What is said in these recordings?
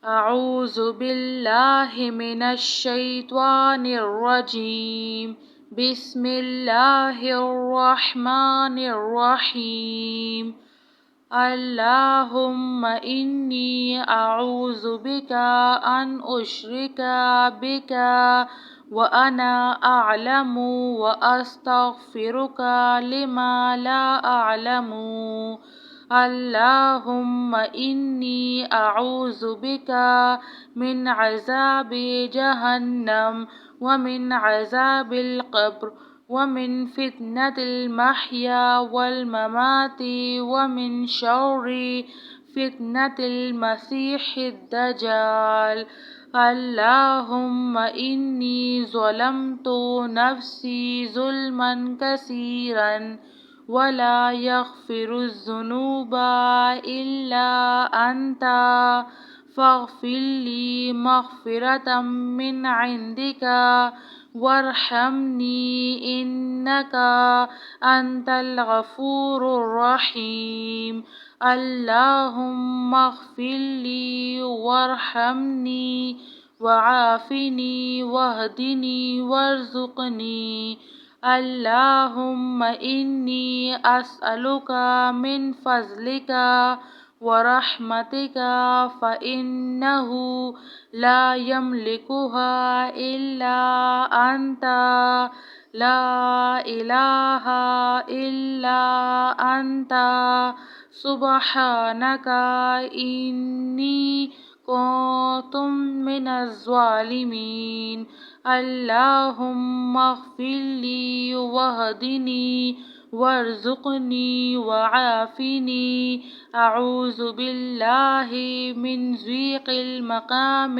أعوذ بالله من الشيطان الرجيم. بسم الله الرحمن الرحيم. اللهم إني أعوذ بك أن أشرك بك وأنا أعلم وأستغفرك لما لا أعلم. اللهم إني أعوذ بك من عذاب جهنم ومن عذاب القبر ومن فتنة المحيا والممات ومن شر فتنة المسيح الدجال. اللهم إني ظلمت نفسي ظلما كثيرا ولا يغفر الذنوب إلا أنت فاغفر لي مغفرة من عندك وارحمني إنك أنت الغفور الرحيم. اللهم اغفر لي وارحمني وعافني واهدني وارزقني. اللهم إني أسألك من فضلك ورحمتك فإنه لا يملكها إلا أنت. لا إله إلا أنت سبحانك إني كنت من الظالمين. اللهم اغفر لي واهدني وارزقني وعافني. أعوذ بالله من ضيق المقام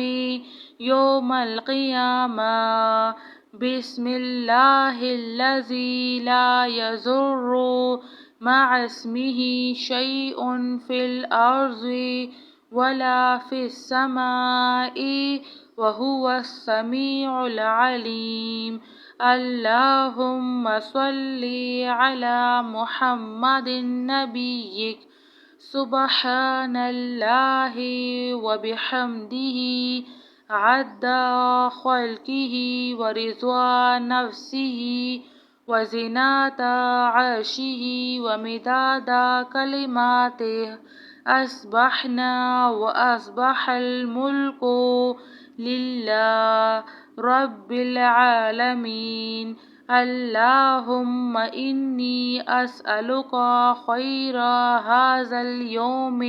يوم القيامة. بسم الله الذي لا يضر مع اسمه شيء في الأرض ولا في السماء وهو السميع العليم. اللهم صل على محمد نبيك. سبحان الله وبحمده عد خلقه ورضا نفسه وزنة عرشه ومداد كلماته. أصبحنا وأصبح الملك لله رب العالمين. اللهم إني أسألك خير هذا اليوم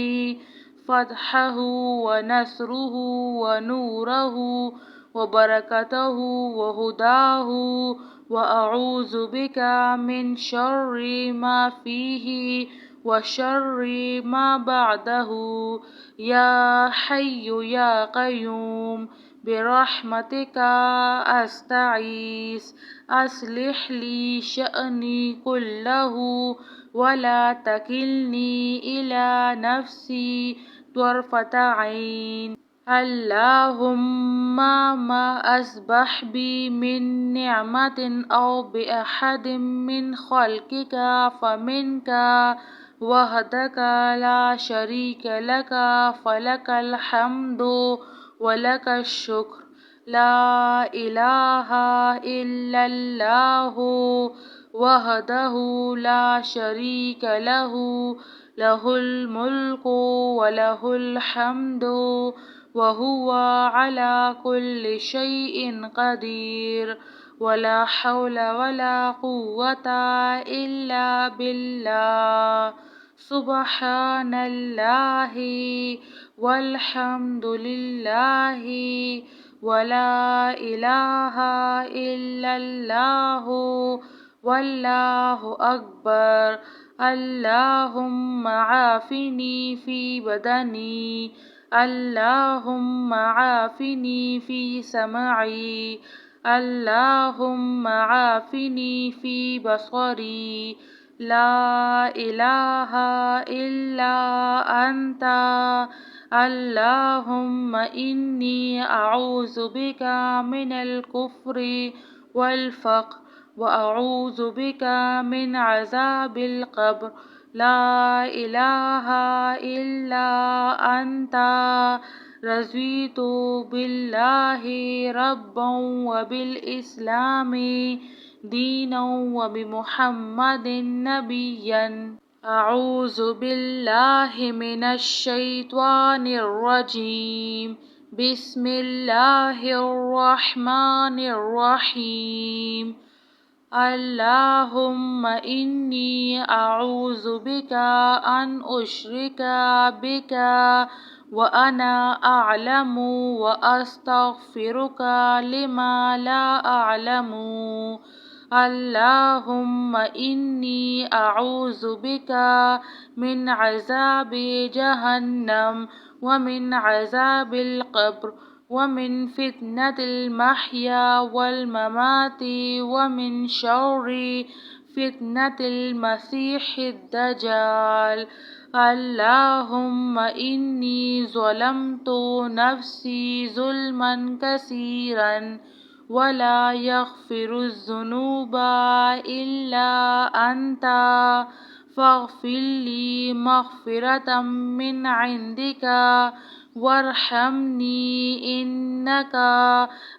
فتحه ونصره ونوره وبركته وهداه وأعوذ بك من شر ما فيه وشر ما بعده. يا حي يا قيوم برحمتك أستغيث. أصلح لي شأني كله ولا تكلني إلى نفسي طرفة عين. اللهم ما أصبح بي من نعمة أو بأحد من خلقك فمنك وحدك لا شريك لك فلك الحمد ولك الشكر. لا إله إلا الله وحده لا شريك له له الملك وله الحمد وهو على كل شيء قدير. ولا حول ولا قوة إلا بالله. سبحان الله والحمد لله ولا إله إلا الله والله أكبر. اللهم عافني في بدني. اللهم عافني في سمعي. اللهم عافني في بصري. لا إله إلا أنت. اللهم إني أعوذ بك من الكفر والفقر وأعوذ بك من عذاب القبر. لا إله إلا أنت. رضيت بالله ربا وبالإسلام دينا وبمحمد نبيا. أعوذ بالله من الشيطان الرجيم. بسم الله الرحمن الرحيم. اللهم إني أعوذ بك أن أشرك بك وأنا أعلم وأستغفرك لما لا أعلم. اللهم إني أعوذ بك من عذاب جهنم ومن عذاب القبر ومن فتنة المحيا والممات ومن شر فتنة المسيح الدجال. اللهم إني ظلمت نفسي ظلما كثيرا ولا يغفر الذنوب إلا أنت فاغفر لي مغفرة من عندك وارحمني إنك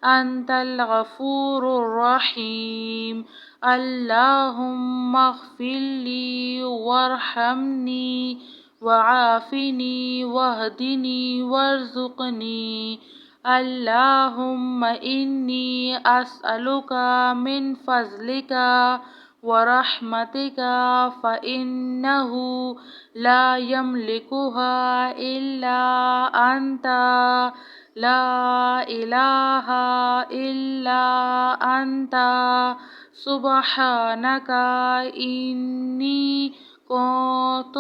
أنت الغفور الرحيم. اللهم اغفر لي وارحمني وعافني واهدني وارزقني. اللهم إني أسألك من فضلك ورحمتك فإنه لا يملكها إلا أنت. لا إله إلا أنت سبحانك إني كنت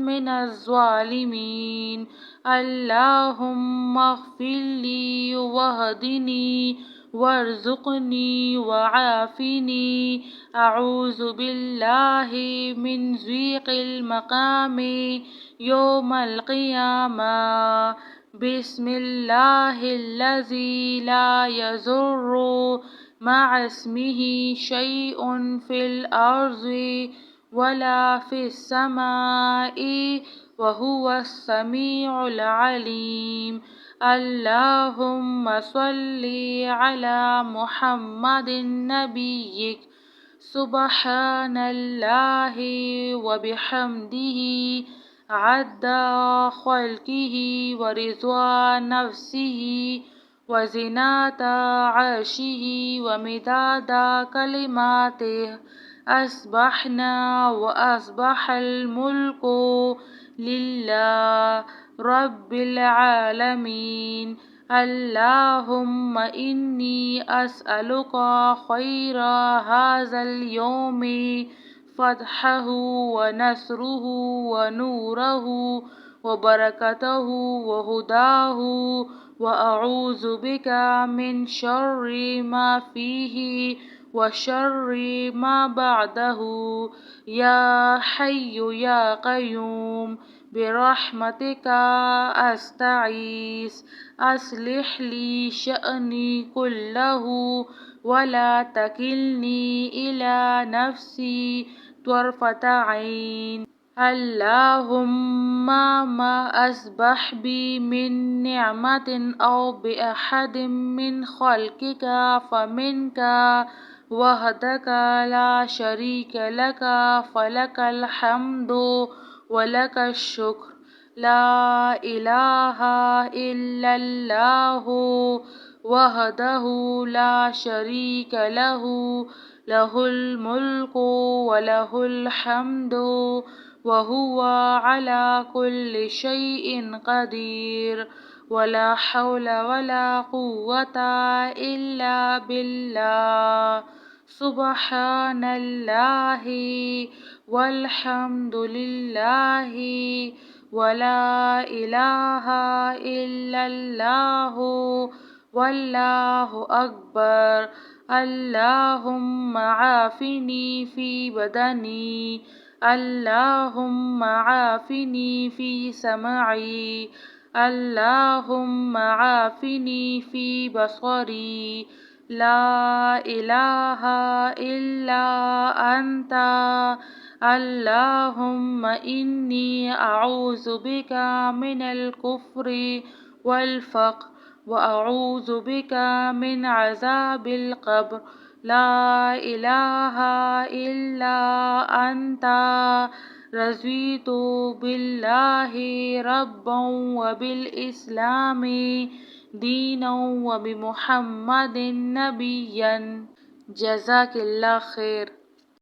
من الظالمين. اللهم اغفر لي واهدني وارزقني وعافني. أعوذ بالله من ضيق المقام يوم القيامة. بسم الله الذي لا يضر مع اسمه شيء في الأرض ولا في السماء وهو السميع العليم. اللهم صل على محمد نبيك. سبحان الله وبحمده عد خلقه ورضا نفسه وزنة عرشه ومداد كلماته. أصبحنا وأصبح الملك لله رب العالمين. اللهم إني أسألك خير هذا اليوم فتحه ونصره ونوره وبركته وهداه وأعوذ بك من شر ما فيه وشر ما بعده. يا حي يا قيوم برحمتك أستغيث. أصلح لي شأني كله ولا تكلني إلى نفسي طرفة عين. اللهم ما أصبح بي من نعمة أو بأحد من خلقك فمنك وحدك لا شريك لك فلك الحمد ولك الشكر. لا إله إلا الله وحده لا شريك له له الملك وله الحمد وهو على كل شيء قدير. ولا حول ولا قوة إلا بالله. سبحان الله والحمد لله ولا إله إلا الله والله أكبر. اللهم عافني في بدني. اللهم عافني في سمعي. اللهم عافني في بصري. لا إله إلا أنت. اللهم إني أعوذ بك من الكفر والفقر وأعوذ بك من عذاب القبر لا إله إلا أنت رضيت بالله ربا وبالإسلام دينا وبمحمد نبيا. جزاك الله خير.